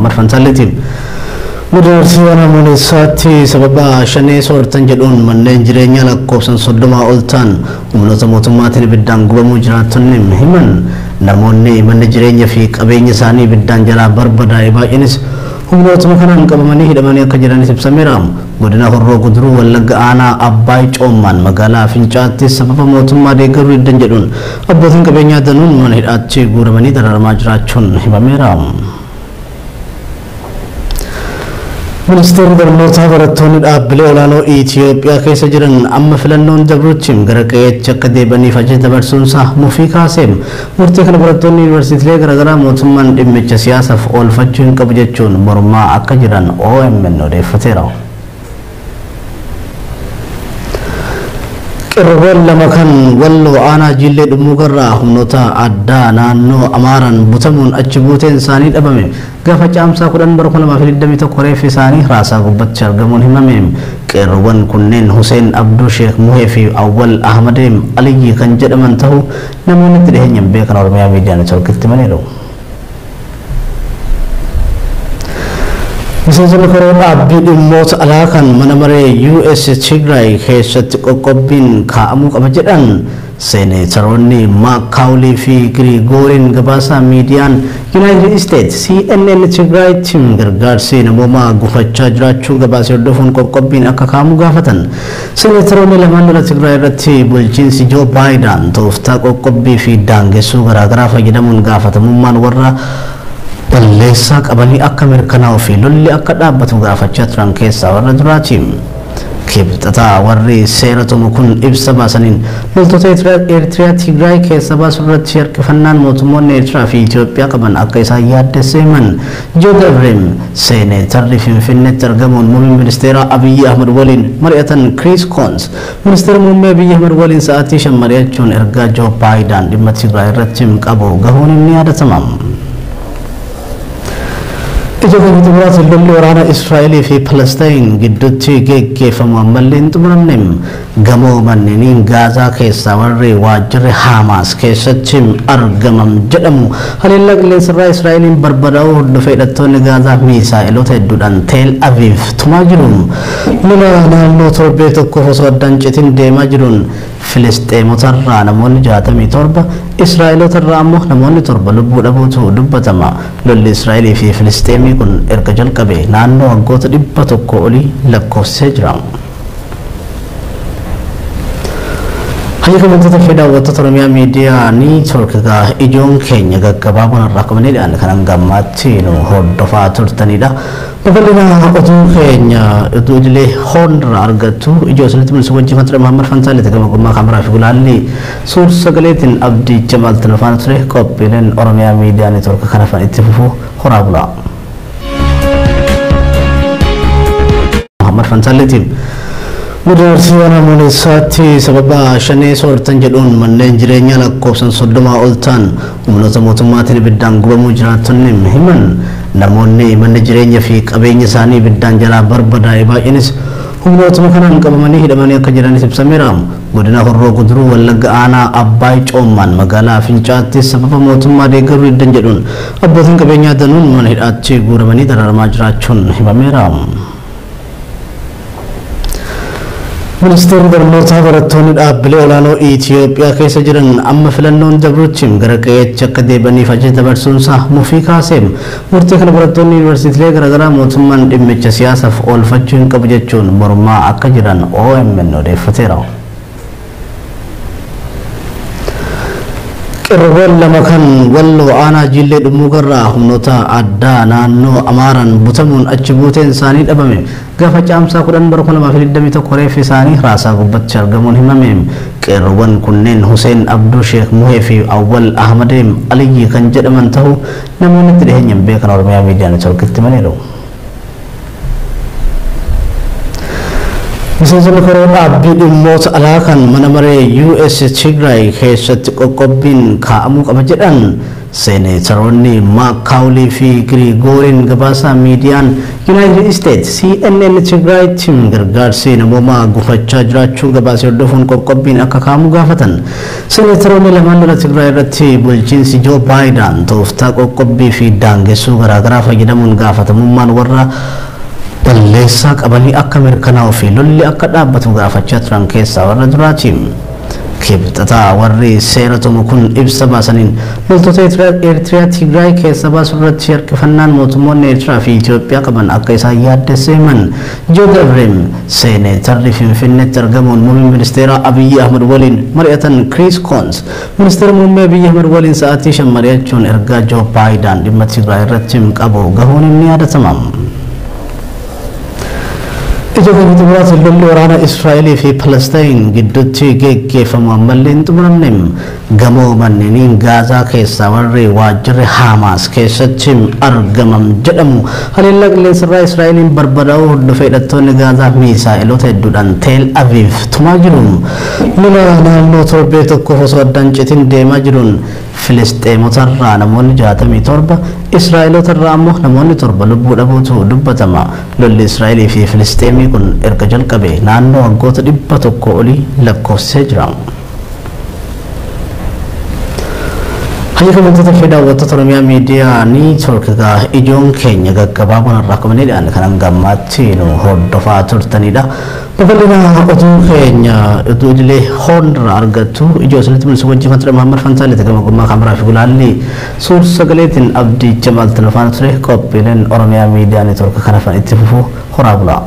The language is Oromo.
Muhammad Fansaliti Mudarsiwana munisati sababa shane sortan jedhun manneen jireenya lakkoofsan 30 ol ta'an humnoota mootummaatiin ibiddaan gubamu jiraatonni himan namoonni manni jireenya fi qabeenya isaanii ibiddaan jalaa barbadaa'e baay'eenis humnootuma kanaan qabamanii hidhamanii akka jiranis ibsameera. Godina Horroo Guduruu Wallagga Aanaa Abbaay Coommaan magaalaa Fincaatti sababa mootummaa deeggaruu diddan jedhuun abbootiin qabeenyaa danuun mana hidhaatti guuramanii dararamaa jiraachuun himameera. Ministeerri barnootaa barattoonni dhaabbilee olaanoo Itoophiyaa keessa jiran amma filannoon dabruutiin gara qe'eetti akka deebaniif ajaja dabarsuunsaa mufii kaaseem murtee kana barattoonni yuunivarsiitiilee garaagaraa mootummaan dhimmicha siyaasaaf oolfachuu hin qabu jechuun mormaa akka jiran OMN odeeffateera. Qirroowwan lama kan Walloo Aanaa Jillee Dhummuugarraa humnoota addaa naannoo Amaaraan butamuun achi buuteen isaanii dhabame gaafa caamsaa 10 bara 2021 reeffi isaanii raasaa gubbatti argamuun himame. Qirroowwan kunneen Hussein Abduu Sheekh Muhee fi Awwal Ahmadeem Aliyyi kan jedhaman ta'uu namoonni itti dhiheenyaan beekan Oromiyaa Miidiyaa Neetwoorkitti himaniiru. Miseensonni koree dhaabbii dhimmoota alaa kan mana maree US Tigray keessatti qoqqobbiin kaa'amuu qaba jedhan seeneetaroonni Maakaawulii fi Girigooriin gabaasa miidiyaan United States CNN Tigraytiin gargaarsi namoomaa gufachaa jiraachuu gabaasee hordofuun qoqqobbiin akka kaa'amu gaafatan. Seeneetaroonni lamaan lola Tigray irratti bulchiinsi Joo Baayiden tooftaa qoqqobbii fi daangessuu garaagaraa fayyadamuun gaafatamummaan warra balleessaa qabanii akka mirkanaa'uu fi lolli akka dhaabbatu gaafachaa turan keessaa warra duraati. Kibxataa warri seera tumu kun ibsa baasaniin loltoota Eertiriyaa Tigraay keessa baasuu irratti harkifannaan mootummoonni Eertiraa fi Itoophiyaa qaban akka isaan yaaddessee himan. Joo Gabreem seeneetarri Finfinneetti argamuun muummee ministeera Abiyyi Ahmad waliin mari'atan Chris Coons ministeera muummee Abiyyi Ahmad waliin sa'aatii 5 mari'achuun ergaa Joo Baayiden dhimma Tigraay irratti qabu gahuun ni yaadatama. Itoophiyaa Itoophiyaa lolli waraana Israa'el fi Palestiin gidduutti geggeeffamu ammallee hin xumuramne. Gamoo manneen Gaazaa keessaa warri waajjirri Hamaas keessatti argamam jedhamu haleellaa qilleensarraa Israa'eliin barbadaa'uu hordofee hidhattoonni Gaazaa misaa'ilota hedduudhaan Teel Aviv tumaa jiru. Lola naannoo torbee tokkoof osoo addaan citin deemaa jiruun Filisxeemotarraa namoonni 67 Israa'elotarraa ammoo namoonni 7 lubbuu dhabuutu dubbatama. Lolli Israa'elii fi Filisxeemii kun erga jalqabe naannoo waggoota 100 olii lakkoofsee jira. Hayya wantoota daawwattoota Oromiyaa Miidiyaa Neetwoorkigaa ijoon keenya gaggabaabun irraa qabaniidhaan kan gammaatti nu hordofaa turtanidha. Babal'ina oduu keenya oduu idilee hoonirraa argattu ijoo isinitti mul'isu wajjin kan ture Muhammad Fantaallee gama gummaa kaameraa fi gulaalli suur sagaleetiin Abdii Jamaal Tilafaan ture qophiileen Oromiyaa Miidiyaa Neetwoork kan hafan itti fufuu horaa bulaa. Muhammad Fantaalleetiin Mudarsiwana munisati sababa shane sortan jedhun manneen jireenya lakkoofsan 30 ol ta'an humnoota mootummaatiin ibiddaan gubamu jiraatonni himan namoonni manni jireenya fi qabeenya isaanii ibiddaan jalaa barbadaa'e baay'eenis humnootuma kanaan qabamanii hidhamanii akka jiranis ibsameera. Godina Horroo Guduruu Wallagga Aanaa Abbaay Coommaan magaalaa Fincaatti sababa mootummaa deeggaruu diddan jedhuun abbootiin qabeenyaa danuun mana hidhaatti guuramanii dararamaa jiraachuun himameera. Ministeerri barnootaa barattoonni dhaabbilee olaanoo Itoophiyaa keessa jiran amma filannoon dabruutiin gara qe'eetti akka deebaniif ajaja dabarsuunsaa mufii kaaseem murtee kana barattoonni yuunivarsiitiilee garaagaraa mootummaan dhimmicha siyaasaaf oolfachuu hin qabu jechuun mormaa akka jiran OMN odeeffateera. Qirroowwan lama kan Walloo Aanaa Jillee Dhummuugarraa humnoota addaa naannoo Amaaraan butamuun achi buuteen isaanii dhabame gaafa caamsaa 10 bara 2021 reeffi isaanii raasaa gubbatti argamuun himame. Qirroowwan kunneen Hussein Abduu Sheekh Muhee fi Awwal Ahmadeem Aliyyi kan jedhaman ta'uu namoonni itti dhiheenyaan beekan Oromiyaa Miidiyaa Neetwoorkitti himaniiru. Miseensonni koreen dhaabbii dhimmoota alaa kan mana maree US Tigray keessatti qoqqobbiin kaa'amuu qaba jedhan seeneetaroonni Maakaawulii fi Girigooriin gabaasa miidiyaan United States CNN Tigraytiin gargaarsi namoomaa gufachaa jiraachuun gabaasa hordofuun qoqqobbiin akka kaa'amu gaafatan. Seeneetaroonni lamaan lola Tigray irratti bulchiinsi Joo Baayiden tooftaa qoqqobbii fi daangessuu garaagaraa fayyadamuun gaafatamummaan warra balleessaa qabanii akka mirkanaa'uu fi lolli akka dhaabbatu gaafachaa turan keessaa warra duraati. Kibxataa warri seera tumu kun ibsa baasaniin loltoota Eertiriyaa Tigraay keessa baasuu irratti harkifannaan mootummoonni Eertiraa fi Itoophiyaa qaban akka isaan yaaddessee himan. Joo Gabreem seeneetarri Finfinneetti argamuun muummee ministeera Abiyyi Ahmad waliin mari'atan Chris Coons ministeera muummee Abiyyi Ahmad waliin sa'aatii 5 mari'achuun ergaa Joo Baayiden dhimma Tigraay irratti qabu gahuun ni yaadatama. Ijoollonni Itoophiyaa lolli waraana Israa'elii fi Palestiin gidduutti geggeeffamu ammallee hin xumuramne. Gamoo manneen Gaazaa keessaa warri waajjirri Hamaas keessatti argamam jedhamu haleellaa qilleensarraa Israa'eliin barbadaa'uu hordofee hidhattoonni Gaazaa misaa'ilota hedduudhaan Teel Aviv tumaa jiru. Lola naannoo torbee tokkoof osoo addaan citiin deemaa jiruun Filisxeemotarraa namoonni 67 Israa'elotarraa ammoo namoonni 7 lubbuu dhabuutu dubbatama. Lolli Israa'elii fi Filisxeemii kun erga jalqabe naannoo waggoota 100 olii lakkoofsisee jira. Hayyakamtoota fi daawwattoota Oromiyaa Miidiyaa Niitoorkigaa ijoon keenya gaggabaaboo irraa qabaniidhaan kan gammaatti nu hordofaa turtanidha. Babal'ina oduu keenya oduu idilee hoornirraa argattu ijoo sanitti mul'isu wajjin kan ture Muhammad Fantaaliti gama gummaa kaameraa fi gulaalli suur sagaleetiin Abdii Jamaal Tilfaana ture qophiileen Oromiyaa Miidiyaa Niitoorkii kan hafan itti fufuu horaa bulaa.